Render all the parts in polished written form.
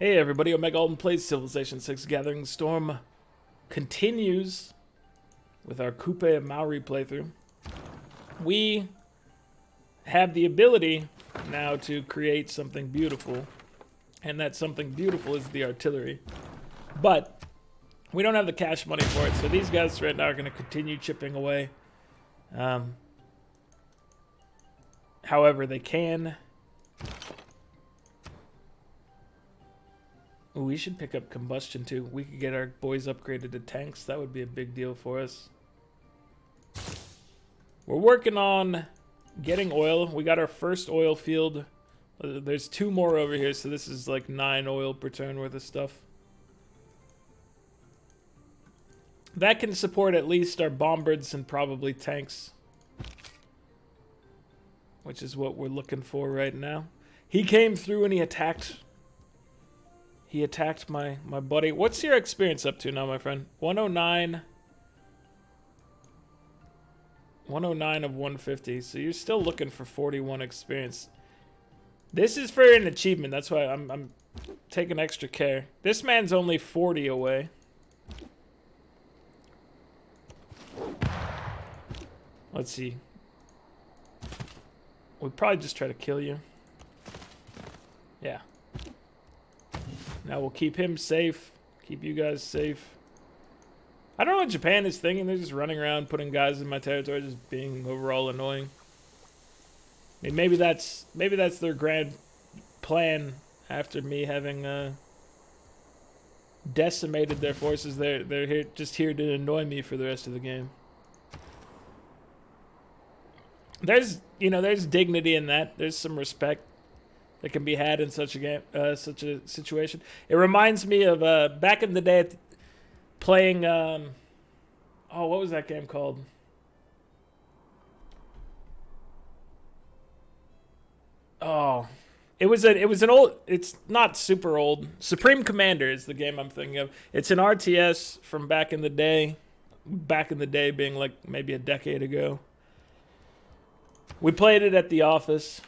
Hey everybody, Omega Alden plays Civilization 6 Gathering Storm continues with our Coupe of Maori playthrough. We have the ability now to create something beautiful, and that something beautiful is the artillery. But we don't have the cash money for it, so these guys right now are going to continue chipping away. However they can. Ooh, we should pick up combustion too. We could get our boys upgraded to tanks. That would be a big deal for us. We're working on getting oil. We got our first oil field. There's 2 more over here, so this is like 9 oil per turn worth of stuff. That can support at least our Bombards and probably tanks, which is what we're looking for right now. He came through and he attacked my buddy. What's your experience up to now, my friend? 109. 109 of 150. So you're still looking for 41 experience. This is for an achievement. That's why I'm taking extra care. This man's only 40 away. Let's see. We'll probably just try to kill you. Yeah. Now we'll keep him safe. Keep you guys safe. I don't know what Japan is thinking. They're just running around putting guys in my territory, just being overall annoying. I mean, maybe that's their grand plan after me having decimated their forces. They're just here to annoy me for the rest of the game. There's dignity in that. There's some respect that can be had in such a game, such a situation. It reminds me of back in the day playing. What was that game called? Oh, it was an old. It's not super old. Supreme Commander is the game I'm thinking of. It's an RTS from back in the day. Back in the day being like maybe a decade ago. We played it at the office.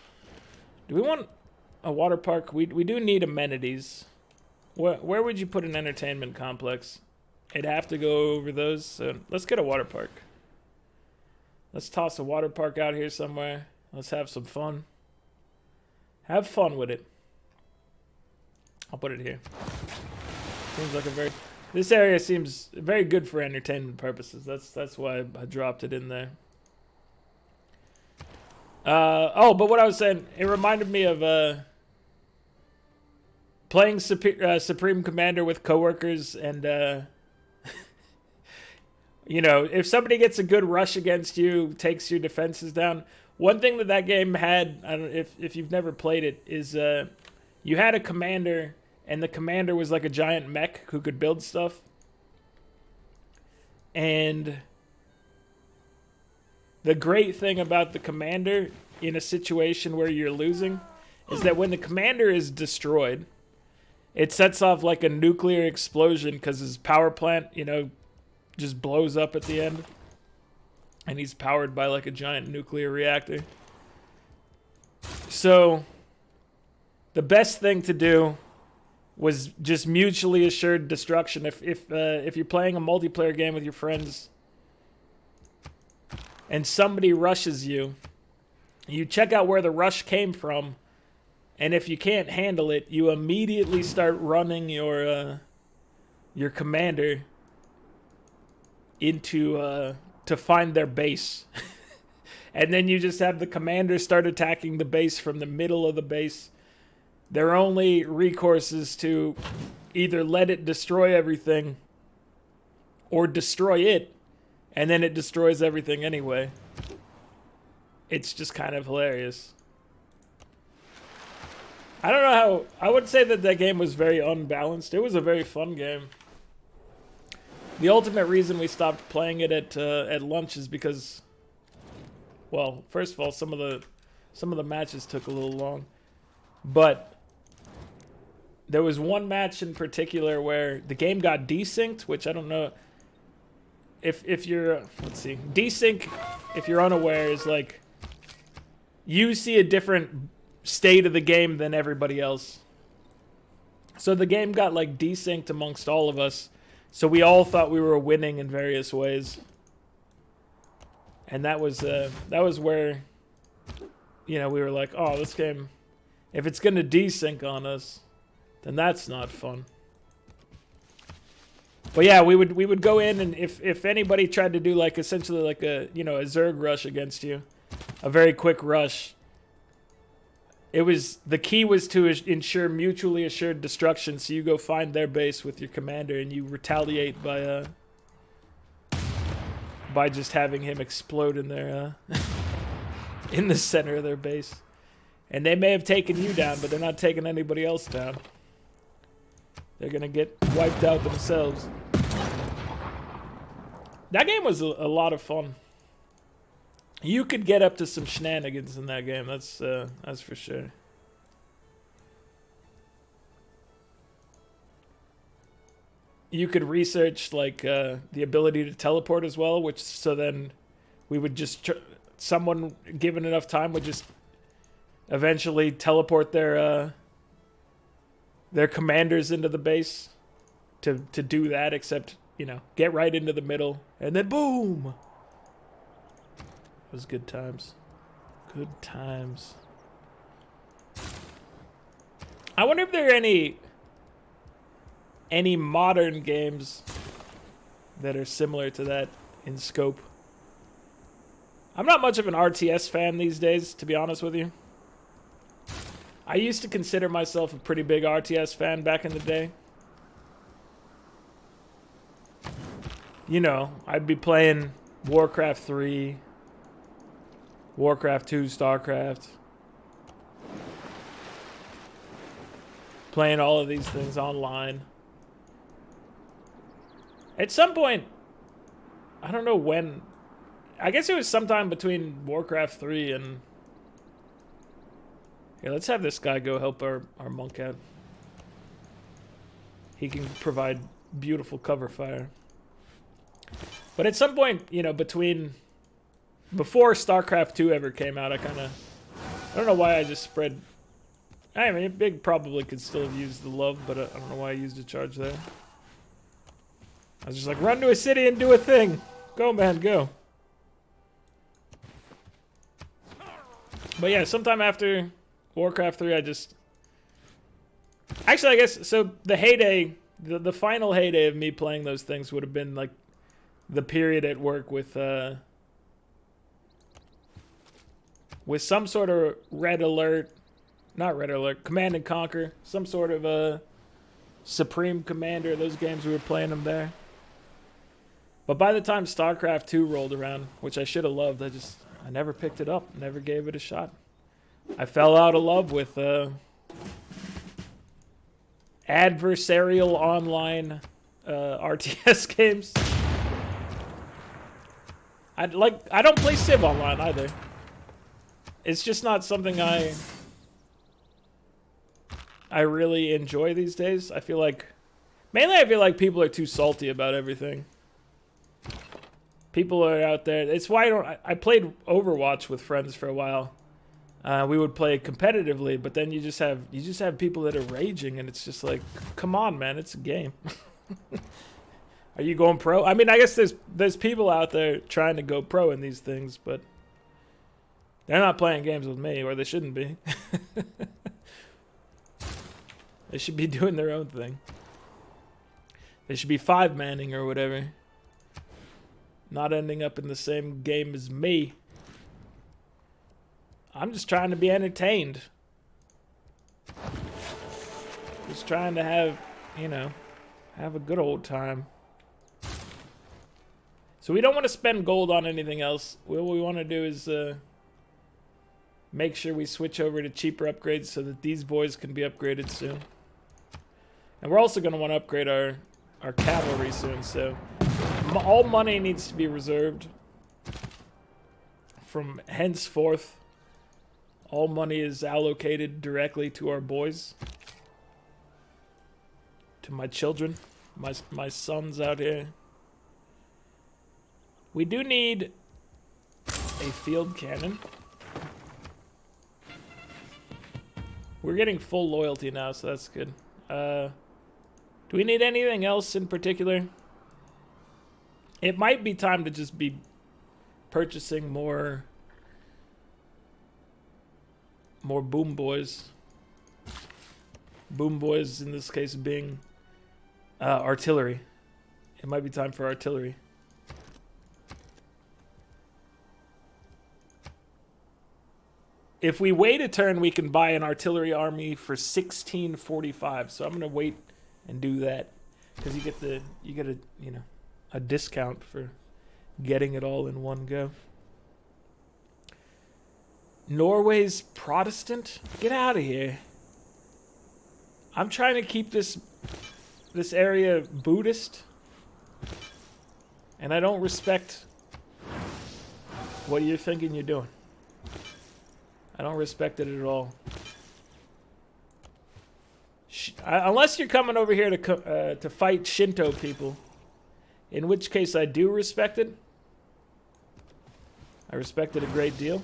Do we want a water park? We do need amenities. Where would you put an entertainment complex? It'd have to go over those. So let's get a water park. Let's toss a water park out here somewhere. Let's have some fun. Have fun with it. I'll put it here. Seems like this area seems very good for entertainment purposes. That's why I dropped it in there. But what I was saying, it reminded me of playing Supreme Commander with coworkers, and if somebody gets a good rush against you, takes your defenses down. One thing that game had, I don't know if you've never played it, is you had a commander, and the commander was like a giant mech who could build stuff, and the great thing about the commander in a situation where you're losing is that when the commander is destroyed, it sets off like a nuclear explosion because his power plant, just blows up at the end. And he's powered by like a giant nuclear reactor. So the best thing to do was just mutually assured destruction. If you're playing a multiplayer game with your friends and somebody rushes you, you check out where the rush came from, and if you can't handle it, you immediately start running your commander into to find their base. And then you just have the commander start attacking the base from the middle of the base. Their only recourse is to either let it destroy everything or destroy it, and then it destroys everything anyway. It's just kind of hilarious. I don't know how... I would say that game was very unbalanced. It was a very fun game. The ultimate reason we stopped playing it at lunch is because... Well, first of all, some of the matches took a little long. But there was one match in particular where the game got desynced, which I don't know... If you're... Let's see. Desync, if you're unaware, is like... You see a different state of the game than everybody else. So the game got like desynced amongst all of us. So we all thought we were winning in various ways. And that was where, you know, we were like, oh, this game, if it's gonna desync on us, then that's not fun. But yeah, we would go in, and if anybody tried to do like essentially like a, you know, a Zerg rush against you, a very quick rush, the key was to ensure mutually assured destruction. So you go find their base with your commander, and you retaliate by just having him explode in their in the center of their base. And they may have taken you down, but they're not taking anybody else down. They're gonna get wiped out themselves. That game was a lot of fun. You could get up to some shenanigans in that game. That's for sure. You could research like the ability to teleport as well, which so then we would just someone given enough time would just eventually teleport their commanders into the base to do that, except, you know, get right into the middle and then boom. It was good times. Good times. I wonder if there are any modern games that are similar to that in scope. I'm not much of an RTS fan these days, to be honest with you. I used to consider myself a pretty big RTS fan back in the day. You know, I'd be playing Warcraft 3, Warcraft 2, StarCraft. Playing all of these things online. At some point, I don't know when, I guess it was sometime between Warcraft 3 and... Here, let's have this guy go help our monk out. He can provide beautiful cover fire. But at some point, you know, before StarCraft 2 ever came out, I don't know why I just spread... I mean, Big probably could still have used the love, but I don't know why I used a charge there. I was just like, run to a city and do a thing. Go, man, go. But yeah, sometime after Warcraft 3, I just... Actually, I guess, so the heyday, the final heyday of me playing those things would have been like the period at work with some sort of Red Alert, not Red Alert, Command and Conquer, some sort of Supreme Commander. Those games, we were playing them there. But by the time StarCraft 2 rolled around, which I should have loved, I never picked it up, never gave it a shot. I fell out of love with adversarial online RTS games. I don't play Civ online either. It's just not something I really enjoy these days. I feel like people are too salty about everything. People are out there. It's why I played Overwatch with friends for a while. We would play competitively, but then you just have people that are raging, and it's just like, come on, man, it's a game. Are you going pro? I mean, I guess there's people out there trying to go pro in these things, but they're not playing games with me, or they shouldn't be. They should be doing their own thing. They should be 5-manning or whatever. Not ending up in the same game as me. I'm just trying to be entertained. Just trying to have, you know, have a good old time. So we don't want to spend gold on anything else. What we want to do is make sure we switch over to cheaper upgrades so that these boys can be upgraded soon. And we're also going to want to upgrade our cavalry soon, so all money needs to be reserved. From henceforth, all money is allocated directly to our boys. To my children, my sons out here. We do need a field cannon. We're getting full loyalty now, so that's good. Do we need anything else in particular? It might be time to just be purchasing more boom boys. Boom boys in this case being artillery. It might be time for artillery. If we wait a turn, we can buy an artillery army for 1645. So I'm gonna wait and do that because you get a discount for getting it all in one go. Norway's Protestant? Get out of here. I'm trying to keep this area Buddhist, and I don't respect what you're thinking you're doing. I don't respect it at all. Unless you're coming over here to fight Shinto people, in which case I do respect it. I respect it a great deal.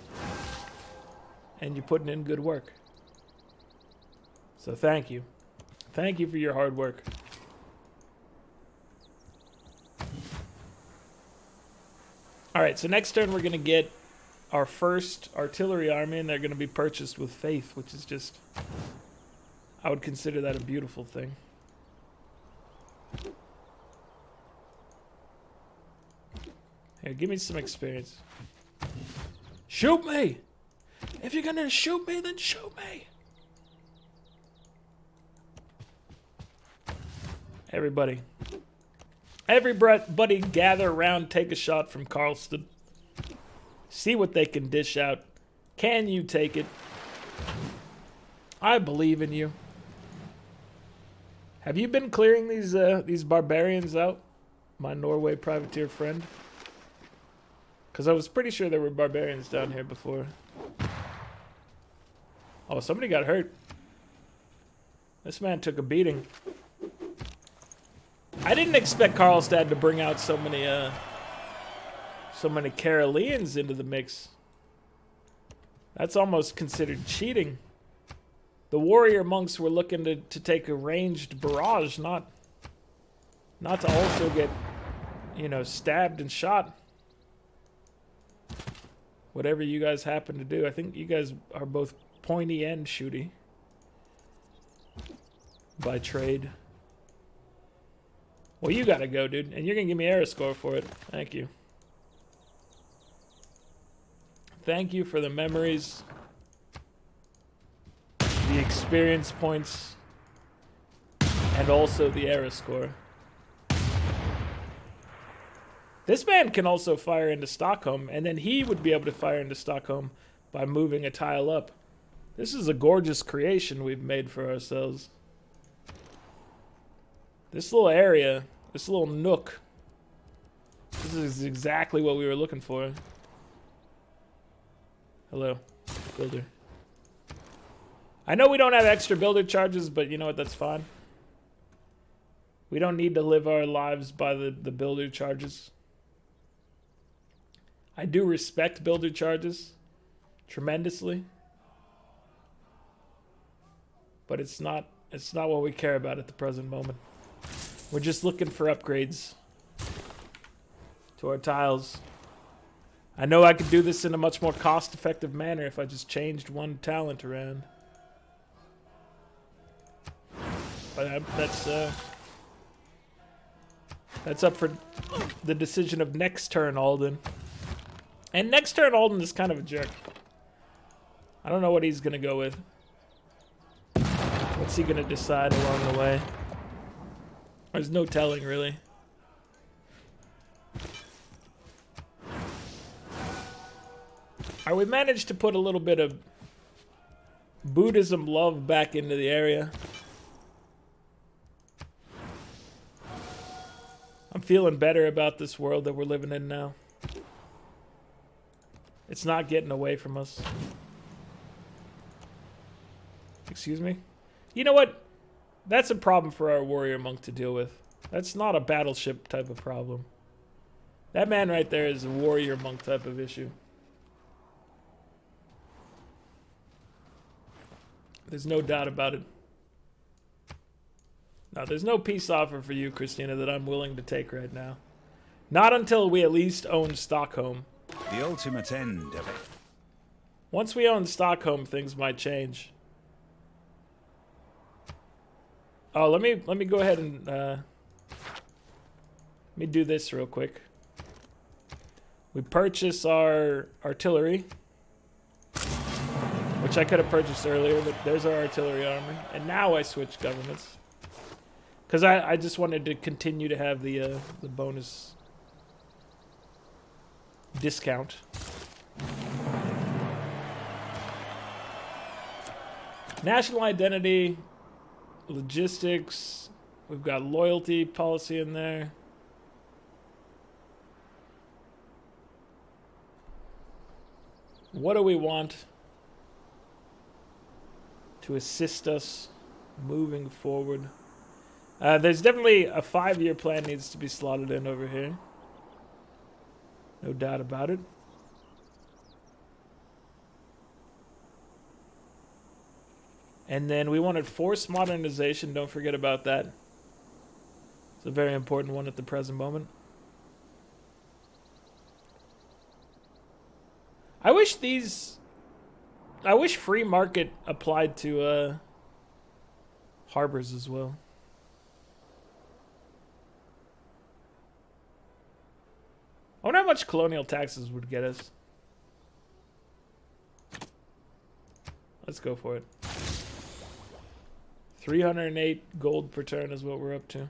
And you're putting in good work. So thank you. Thank you for your hard work. Alright, so next turn we're going to get our first artillery army, and they're going to be purchased with faith, which is just... I would consider that a beautiful thing. Here, give me some experience. Shoot me! If you're going to shoot me, then shoot me! Everybody gather around, take a shot from Carlston. See what they can dish out. Can you take it? I believe in you. Have you been clearing these barbarians out, my Norway privateer friend? Because I was pretty sure there were barbarians down here before. Oh, somebody got hurt. This man took a beating. I didn't expect Karlstad to bring out so many Caroleans into the mix. That's almost considered cheating. The warrior monks were looking to take a ranged barrage, not to also get, stabbed and shot. Whatever you guys happen to do. I think you guys are both pointy and shooty. By trade. Well, you gotta go, dude. And you're gonna give me air score for it. Thank you. Thank you for the memories. The experience points. And also the air score. This man can also fire into Stockholm, and then he would be able to fire into Stockholm by moving a tile up. This is a gorgeous creation we've made for ourselves. This little area, this little nook, this is exactly what we were looking for. Hello, builder. I know we don't have extra builder charges, but you know what, that's fine. We don't need to live our lives by the builder charges. I do respect builder charges tremendously, but it's not what we care about at the present moment. We're just looking for upgrades to our tiles. I know I could do this in a much more cost-effective manner if I just changed one talent around. But that's up for the decision of next turn, Alden. And next turn, Alden is kind of a jerk. I don't know what he's going to go with. What's he going to decide along the way? There's no telling, really. Alright, we managed to put a little bit of Buddhism love back into the area. I'm feeling better about this world that we're living in now. It's not getting away from us. Excuse me? You know what? That's a problem for our warrior monk to deal with. That's not a battleship type of problem. That man right there is a warrior monk type of issue. There's no doubt about it. No, there's no peace offer for you, Christina, that I'm willing to take right now. Not until we at least own Stockholm. The ultimate end of it. Once we own Stockholm, things might change. Oh, let me go ahead and let me do this real quick. We purchase our artillery, which I could have purchased earlier, but there's our artillery army. And now I switch governments. Because I just wanted to continue to have the bonus discount. National identity, logistics, we've got loyalty policy in there. What do we want to assist us moving forward? There's definitely a 5-year plan needs to be slotted in over here. No doubt about it. And then we wanted force modernization. Don't forget about that. It's a very important one at the present moment. I wish free market applied to harbors as well. I wonder how much colonial taxes would get us. Let's go for it. 308 gold per turn is what we're up to.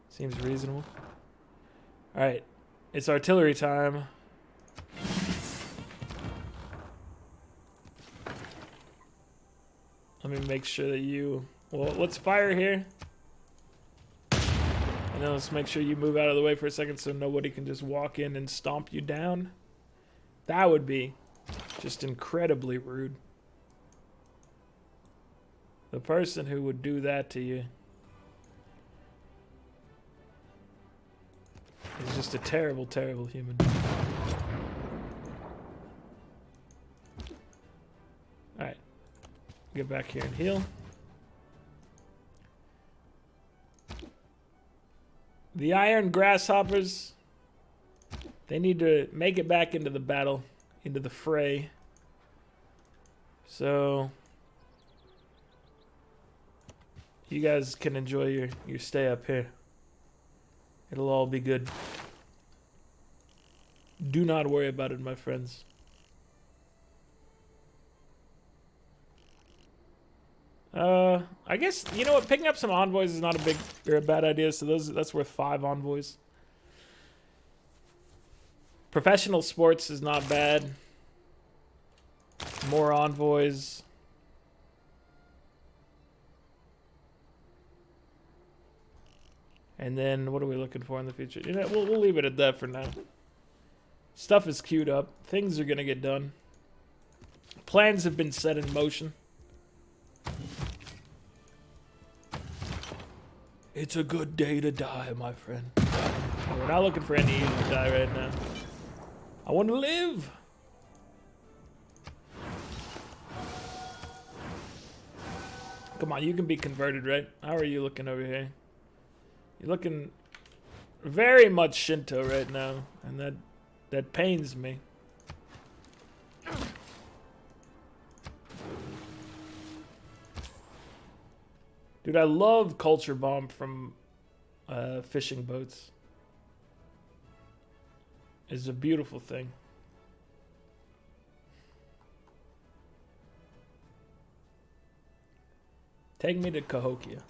Seems reasonable. Alright. It's artillery time. Let me make sure that you... Well, let's fire here. And then let's make sure you move out of the way for a second so nobody can just walk in and stomp you down. That would be just incredibly rude. The person who would do that to you is just a terrible, terrible human being. Alright. Get back here and heal. The Iron Grasshoppers, they need to make it back into the battle, into the fray. So you guys can enjoy your stay up here. It'll all be good. Do not worry about it, my friends. I guess, you know what, picking up some envoys is not a big or a bad idea, so that's worth 5 envoys. Professional sports is not bad. More envoys. And then what are we looking for in the future? You know, we'll leave it at that for now. Stuff is queued up. Things are gonna get done. Plans have been set in motion. It's a good day to die, my friend. We're not looking for any evil to die right now. I want to live. Come on, you can be converted, right? How are you looking over here? You're looking very much Shinto right now, and that pains me. Dude, I love culture bomb from fishing boats. It's a beautiful thing. Take me to Cahokia.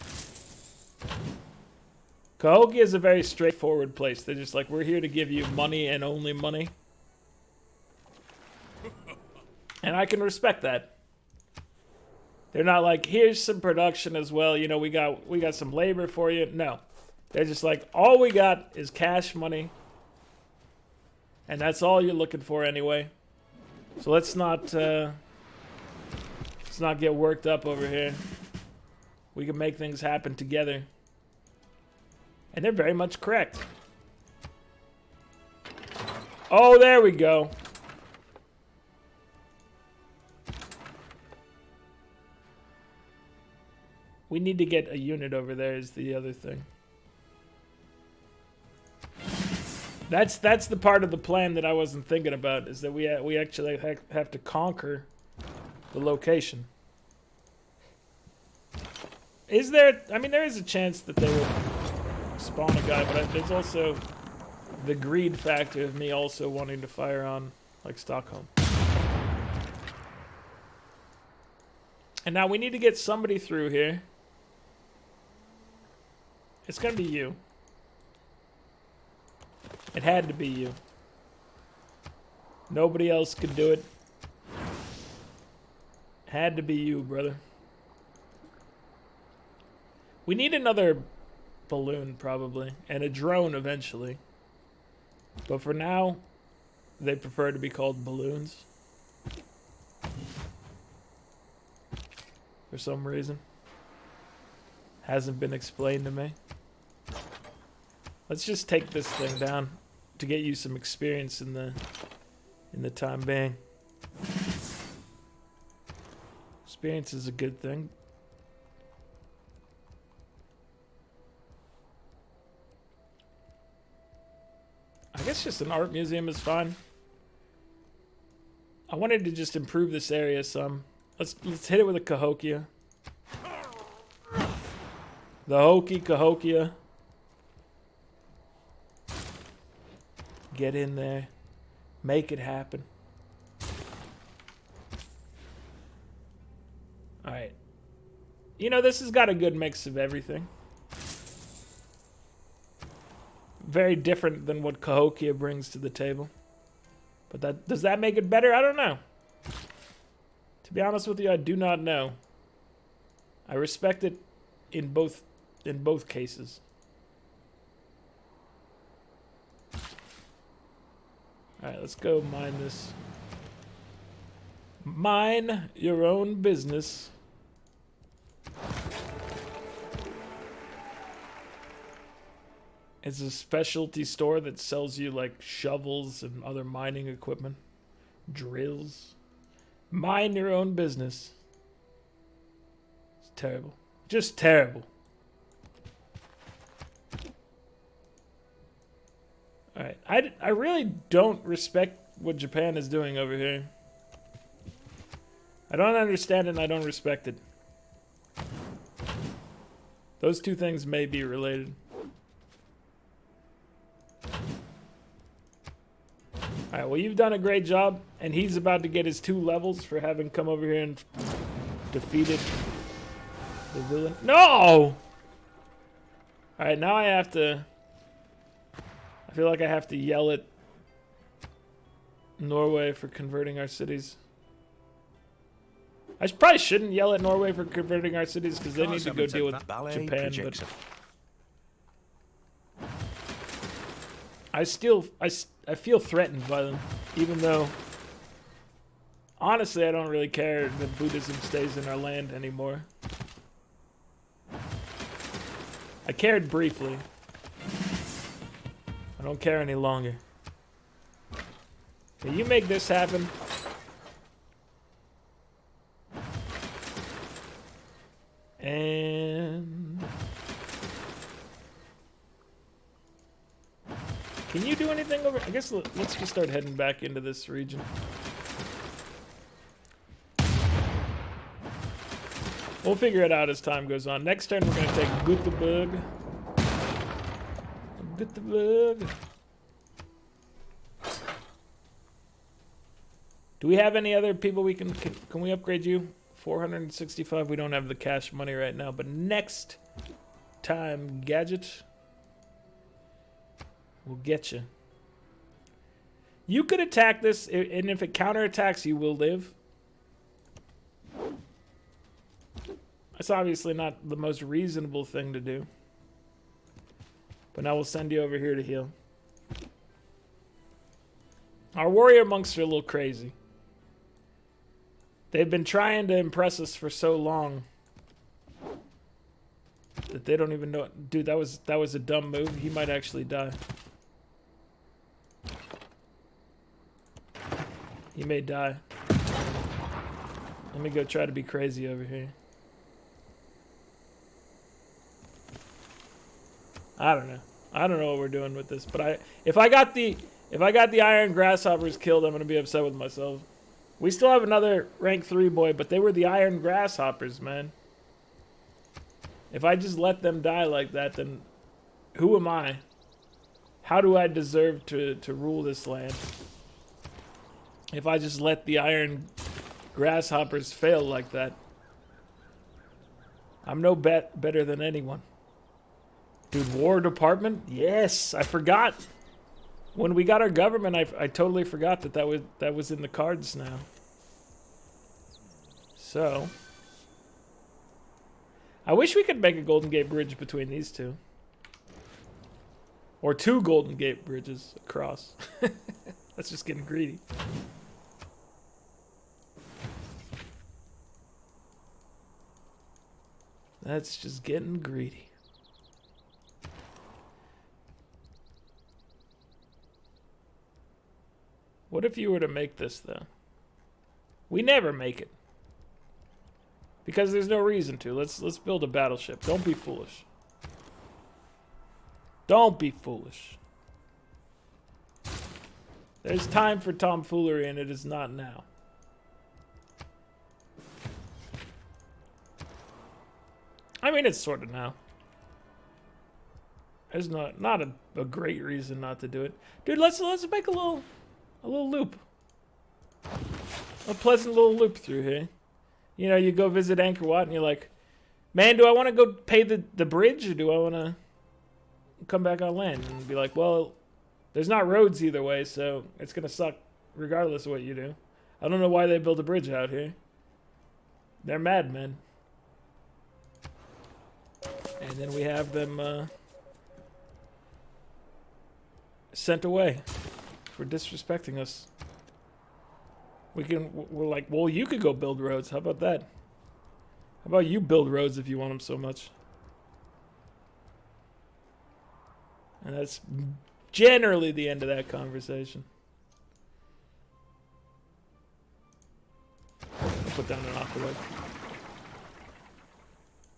Cahokia is a very straightforward place. They're just like, we're here to give you money and only money. And I can respect that. They're not like, here's some production as well. You know, we got some labor for you. No. They're just like, all we got is cash money. And that's all you're looking for anyway. So let's not get worked up over here. We can make things happen together. And they're very much correct. Oh, there we go. We need to get a unit over there is the other thing. That's the part of the plan that I wasn't thinking about, is that we actually have to conquer the location. Is there... I mean, there is a chance that they would spawn a guy, but there's also the greed factor of me also wanting to fire on, like, Stockholm. And now we need to get somebody through here. It's gonna be you. It had to be you. Nobody else could do it. Had to be you, brother. We need another balloon, probably. And a drone, eventually. But for now, they prefer to be called balloons. For some reason. Hasn't been explained to me. Let's just take this thing down to get you some experience in the time being. Experience is a good thing. I guess just an art museum is fine. I wanted to just improve this area some. Let's hit it with a Cahokia. The Hokey Cahokia. Get in there. Make it happen. Alright. You know, this has got a good mix of everything. Very different than what Cahokia brings to the table. But does that make it better? I don't know. To be honest with you, I do not know. I respect it in both cases. Alright, let's go mine this. Mine your own business. It's a specialty store that sells you like shovels and other mining equipment. Drills. Mind your own business. It's terrible. Just terrible. Alright, I really don't respect what Japan is doing over here. I don't understand it and I don't respect it. Those two things may be related. Alright, well, you've done a great job, and he's about to get his 2 levels for having come over here and defeated the villain. No! Alright, now I have to... I feel like I have to yell at Norway for converting our cities. I probably shouldn't yell at Norway for converting our cities, because they need to go deal with Japan, but... I feel threatened by them, even though, honestly, I don't really care that Buddhism stays in our land anymore. I cared briefly. I don't care any longer. Can you make this happen? And... Can you do anything over... I guess let's just start heading back into this region. We'll figure it out as time goes on. Next turn, we're going to take Göteborg. Göteborg. Do we have any other people we can we upgrade you? 465. We don't have the cash money right now, but next time, Gadget... We'll get you. You could attack this, and if it counterattacks, you will live. That's obviously not the most reasonable thing to do. But now we'll send you over here to heal. Our warrior monks are a little crazy. They've been trying to impress us for so long that they don't even know it. Dude, that was a dumb move. He might actually die. He may die. Let me go try to be crazy over here. I don't know. I don't know what we're doing with this, but if I got the Iron Grasshoppers killed, I'm gonna be upset with myself. We still have another rank 3 boy, but they were the Iron Grasshoppers, man. If I just let them die like that, then who am I? How do I deserve to rule this land? If I just let the Iron Grasshoppers fail like that. I'm no better than anyone. Dude, War Department? Yes, I forgot. When we got our government, I totally forgot that was in the cards now. So, I wish we could make a Golden Gate Bridge between these two. Or 2 Golden Gate Bridges across. That's just getting greedy. That's just getting greedy. What if you were to make this, though? We never make it. Because there's no reason to. Let's build a battleship. Don't be foolish. Don't be foolish. There's time for tomfoolery, and it is not now. I mean, it's sort of now. There's not a great reason not to do it. Dude, let's make a little loop. A pleasant little loop through here. You know, you go visit Angkor Wat and you're like, man, do I want to go pay the bridge or do I want to come back on land? And be like, well, there's not roads either way, so it's going to suck regardless of what you do. I don't know why they built a bridge out here. They're madmen. And then we have them sent away for disrespecting us. We're like, well, you could go build roads. How about that? How about you build roads if you want them so much? And that's generally the end of that conversation. I'll put down an aqueduct.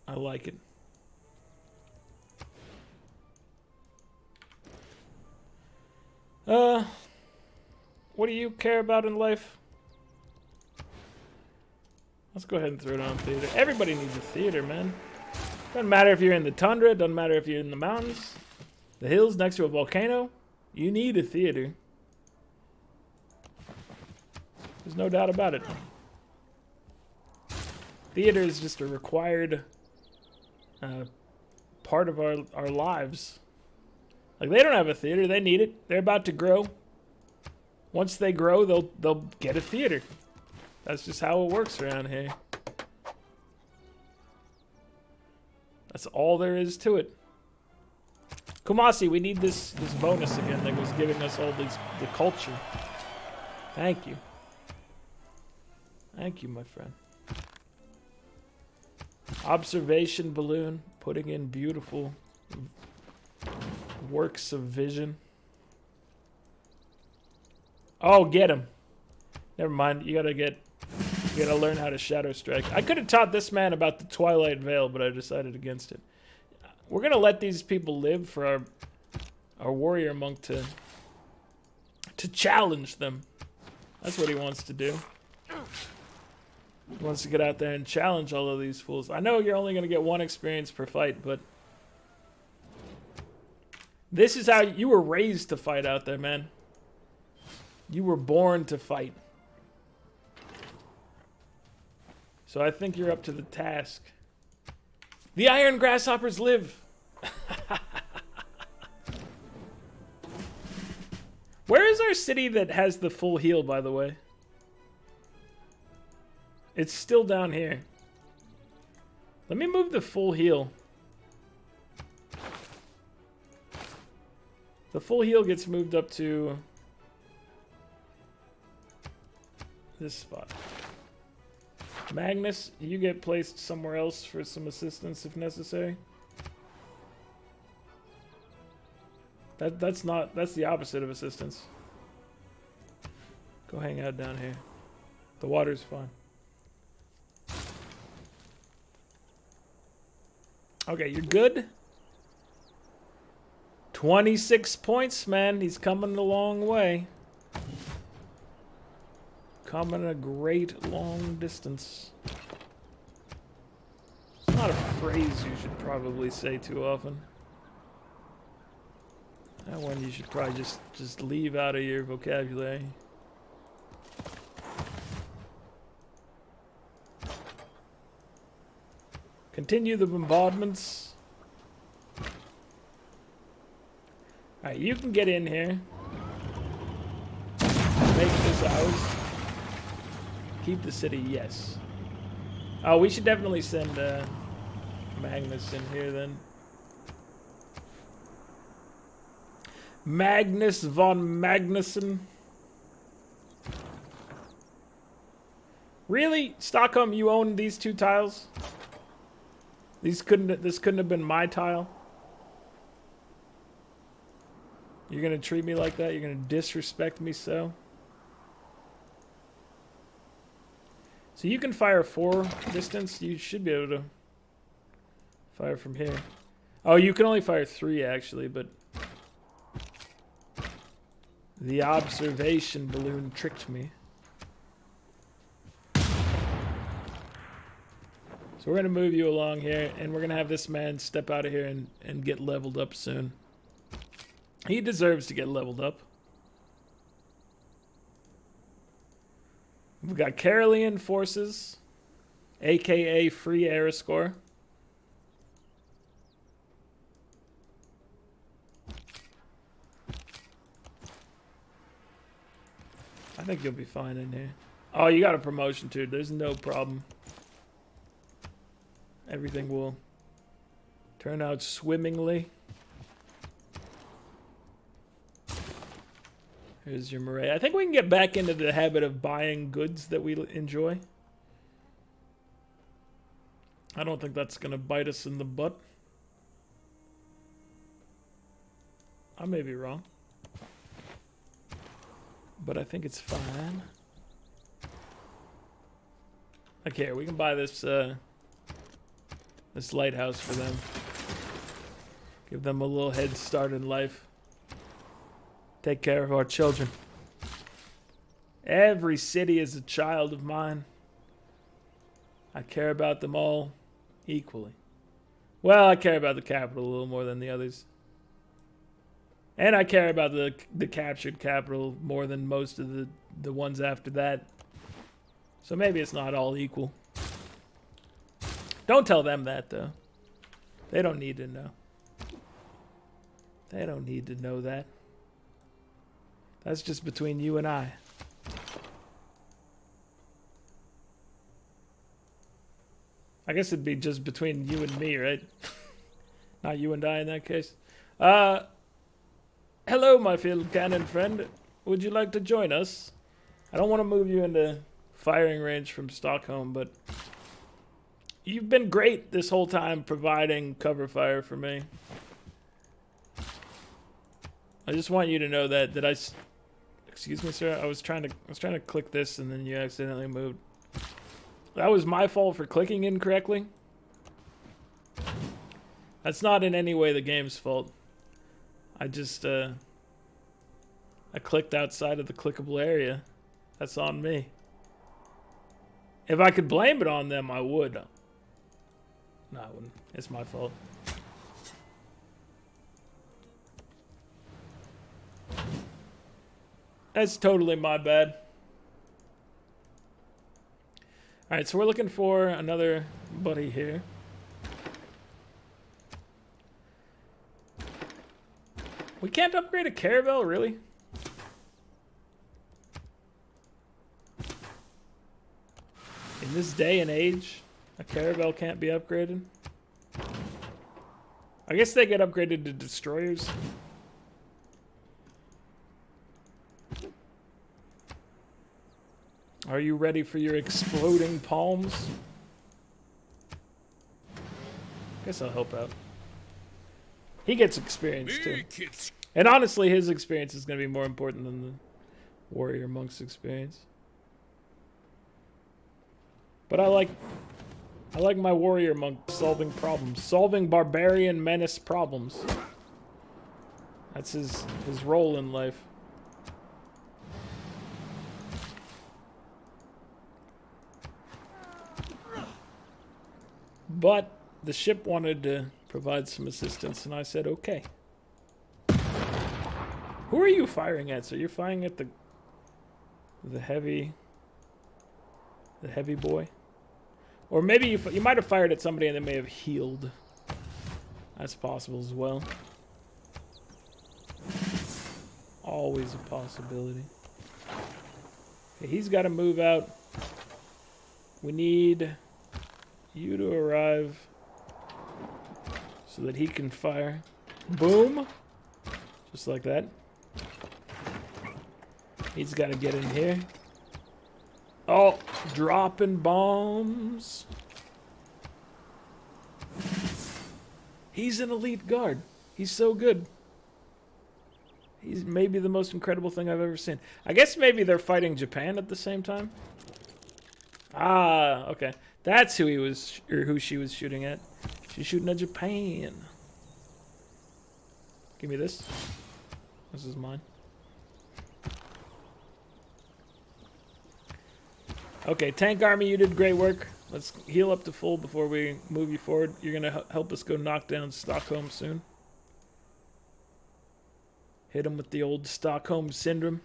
I like it. What do you care about in life? Let's go ahead and throw it on theater. Everybody needs a theater, man. Doesn't matter if you're in the tundra, doesn't matter if you're in the mountains, the hills next to a volcano. You need a theater. There's no doubt about it. Theater is just a required part of our lives. Like, they don't have a theater, they need it. They're about to grow. Once they grow, they'll get a theater. That's just how it works around here. That's all there is to it. Kumasi, we need this bonus again that was giving us all the culture. Thank you. Thank you, my friend. Observation balloon, putting in beautiful works of vision. Oh, get him. Never mind. You gotta learn how to shadow strike. I could have taught this man about the Twilight Veil, but I decided against it. We're gonna let these people live for our warrior monk to challenge them. That's what he wants to do. He wants to get out there and challenge all of these fools. I know you're only gonna get 1 experience per fight, but this is how you were raised to fight out there, man. You were born to fight. So I think you're up to the task. The Iron Grasshoppers live. Where is our city that has the full heal, by the way? It's still down here. Let me move the full heal. The full heal gets moved up to this spot. Magnus, you get placed somewhere else for some assistance if necessary. That's the opposite of assistance. Go hang out down here. The water's fine. Okay, you're good. 26 points, man. He's coming a long way. Coming a great long distance. It's not a phrase you should probably say too often. That one you should probably just leave out of your vocabulary. Continue the bombardments. Alright, you can get in here. Make this ours. Keep the city, yes. Oh, we should definitely send Magnus in here then. Magnus von Magnuson. Really? Stockholm, you own these 2 tiles? This couldn't have been my tile? You're gonna treat me like that? You're gonna disrespect me so? So you can fire 4 distance. You should be able to fire from here. Oh, you can only fire 3 actually, but the observation balloon tricked me. So we're going to move you along here, and we're going to have this man step out of here and get leveled up soon. He deserves to get leveled up. We've got Carolean forces, a.k.a. free era score. I think you'll be fine in here. Oh, you got a promotion too. There's no problem. Everything will turn out swimmingly. Here's your Marais. I think we can get back into the habit of buying goods that we enjoy. I don't think that's going to bite us in the butt. I may be wrong. But I think it's fine. Okay, we can buy this this lighthouse for them. Give them a little head start in life. Take care of our children. Every city is a child of mine. I care about them all equally. Well, I care about the capital a little more than the others. And I care about the captured capital more than most of the ones after that. So maybe it's not all equal. Don't tell them that, though. They don't need to know. They don't need to know that. That's just between you and I. I guess it'd be just between you and me, right? Not you and I in that case. Hello, my field cannon friend. Would you like to join us? I don't want to move you into firing range from Stockholm, but you've been great this whole time providing cover fire for me. I just want you to know that excuse me, sir. I was trying to click this and then you accidentally moved. That was my fault for clicking incorrectly. That's not in any way the game's fault. I just I clicked outside of the clickable area. That's on me. If I could blame it on them, I would. No, I wouldn't. It's my fault. That's totally my bad. Alright, so we're looking for another buddy here. We can't upgrade a caravel, really? In this day and age, a caravel can't be upgraded? I guess they get upgraded to destroyers. Are you ready for your exploding palms? Guess I'll help out. He gets experience too. And honestly, his experience is going to be more important than the warrior monk's experience. But I like my warrior monk solving problems. Solving barbarian menace problems. That's his role in life. But the ship wanted to provide some assistance, and I said, okay. Who are you firing at? So you're firing at the heavy boy? Or maybe you might have fired at somebody and they may have healed. That's possible as well. Always a possibility. Okay, he's got to move out. We need you to arrive so that he can fire. Boom! Just like that. He's got to get in here. Oh, dropping bombs. He's an elite guard. He's so good. He's maybe the most incredible thing I've ever seen. I guess maybe they're fighting Japan at the same time. Ah, okay. That's who he was, or who she was shooting at. She's shooting at Japan. Give me this. This is mine. Okay, Tank Army, you did great work. Let's heal up to full before we move you forward. You're going to help us go knock down Stockholm soon. Hit him with the old Stockholm Syndrome.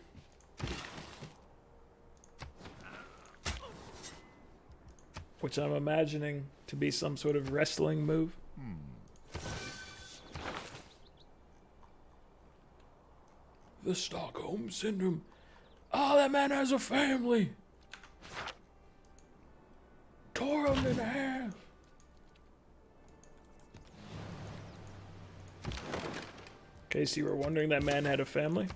Which I'm imagining to be some sort of wrestling move. The Stockholm Syndrome. Oh, that man has a family. Tore him in half. In case you were wondering, that man had a family.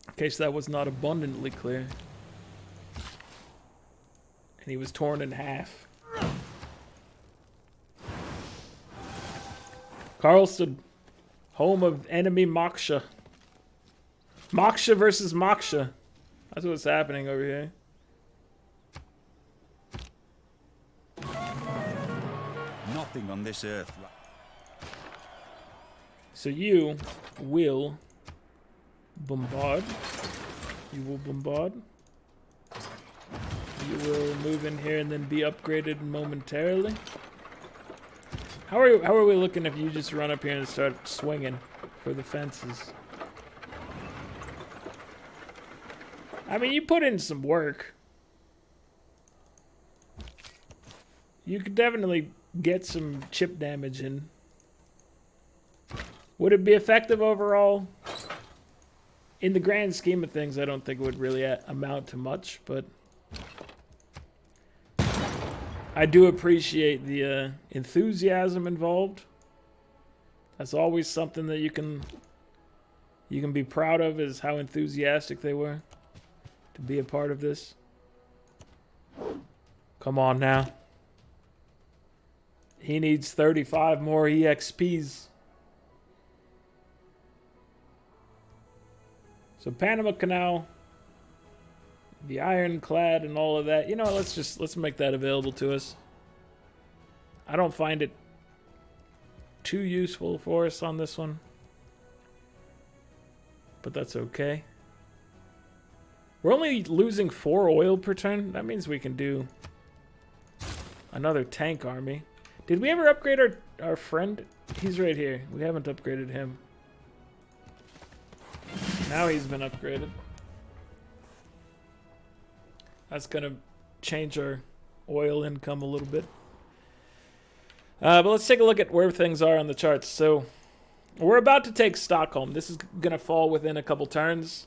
In case that was not abundantly clear. And he was torn in half. Karlstad, home of enemy Moksha. Moksha versus Moksha. That's what's happening over here. Nothing on this earth. So you will bombard. You will bombard. You will move in here and then be upgraded momentarily. How are we looking if you just run up here and start swinging for the fences? I mean, you put in some work. You could definitely get some chip damage in. Would it be effective overall? In the grand scheme of things, I don't think it would really amount to much, but I do appreciate the enthusiasm involved. That's always something that you can be proud of, is how enthusiastic they were to be a part of this. Come on now. He needs 35 more EXPs. So Panama Canal, the ironclad and all of that. You know, let's make that available to us. I don't find it too useful for us on this one, but that's okay. We're only losing 4 oil per turn. That means we can do another tank army. Did we ever upgrade our friend? He's right here. We haven't upgraded him. Now he's been upgraded. That's going to change our oil income a little bit. But let's take a look at where things are on the charts. So we're about to take Stockholm. This is going to fall within a couple turns.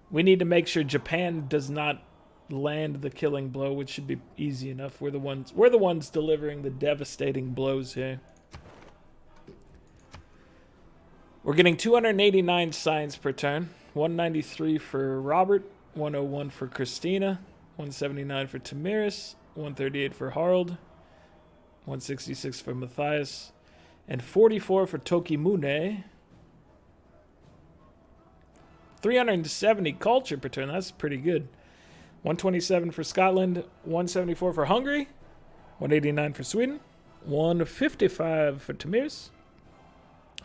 We need to make sure Japan does not land the killing blow, which should be easy enough. We're the ones delivering the devastating blows here. We're getting 289 signs per turn. 193 for Robert, 101 for Christina, 179 for Tamiris, 138 for Harold, 166 for Matthias, and 44 for Tokimune. 370 culture per turn. That's pretty good. 127 for Scotland, 174 for Hungary, 189 for Sweden, 155 for Tamir's.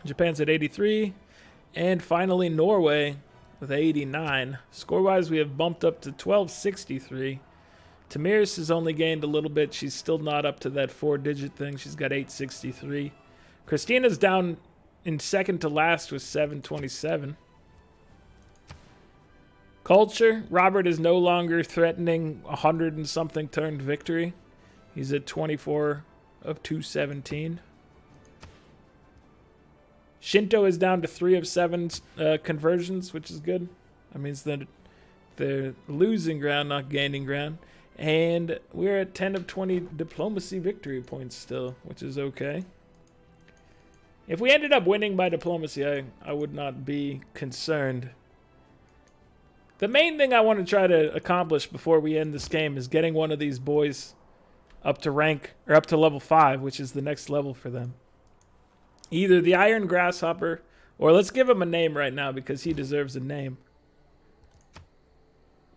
Japan's at 83. And finally, Norway with 89. Score-wise, we have bumped up to 1263. Tamir's has only gained a little bit. She's still not up to that 4-digit thing. She's got 863. Christina's down in second to last with 727. Culture, Robert is no longer threatening 100 and something turned victory. He's at 24 of 217. Shinto is down to 3 of 7 conversions, which is good. That means that they're losing ground, not gaining ground. And we're at 10 of 20 diplomacy victory points still, which is okay. If we ended up winning by diplomacy, I would not be concerned. The main thing I want to try to accomplish before we end this game is getting one of these boys up to rank, or up to level 5, which is the next level for them. Either the Iron Grasshopper, or let's give him a name right now because he deserves a name.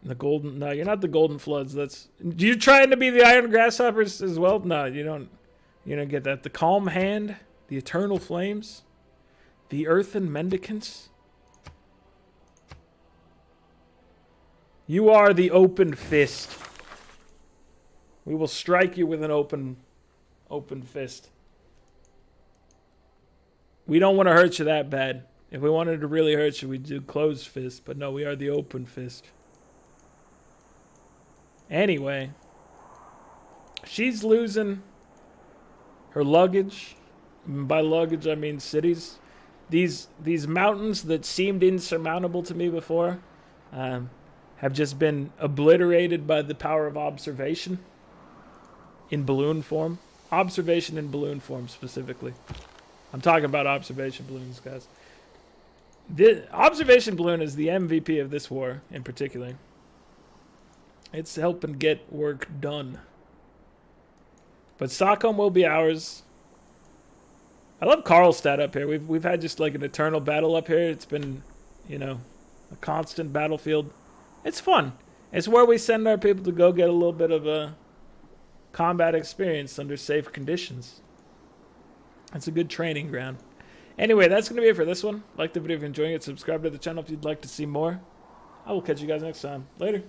The golden, no, you're not the Golden Floods. That's, you're trying to be the Iron Grasshoppers as well? No, you don't get that. The Calm Hand, the Eternal Flames, the Earthen Mendicants. You are the Open Fist. We will strike you with an open fist. We don't want to hurt you that bad. If we wanted to really hurt you, we'd do closed fist. But no, we are the Open Fist. Anyway, she's losing her luggage. By luggage, I mean cities. These mountains that seemed insurmountable to me before have just been obliterated by the power of observation in balloon form. Observation in balloon form, specifically. I'm talking about observation balloons, guys. The observation balloon is the MVP of this war, in particular. It's helping get work done. But Stockholm will be ours. I love Karlstad up here. We've had just like an eternal battle up here. It's been, a constant battlefield. It's fun. It's where we send our people to go get a little bit of a combat experience under safe conditions. It's a good training ground. Anyway, that's going to be it for this one. Like the video if you're enjoying it. Subscribe to the channel if you'd like to see more. I will catch you guys next time. Later.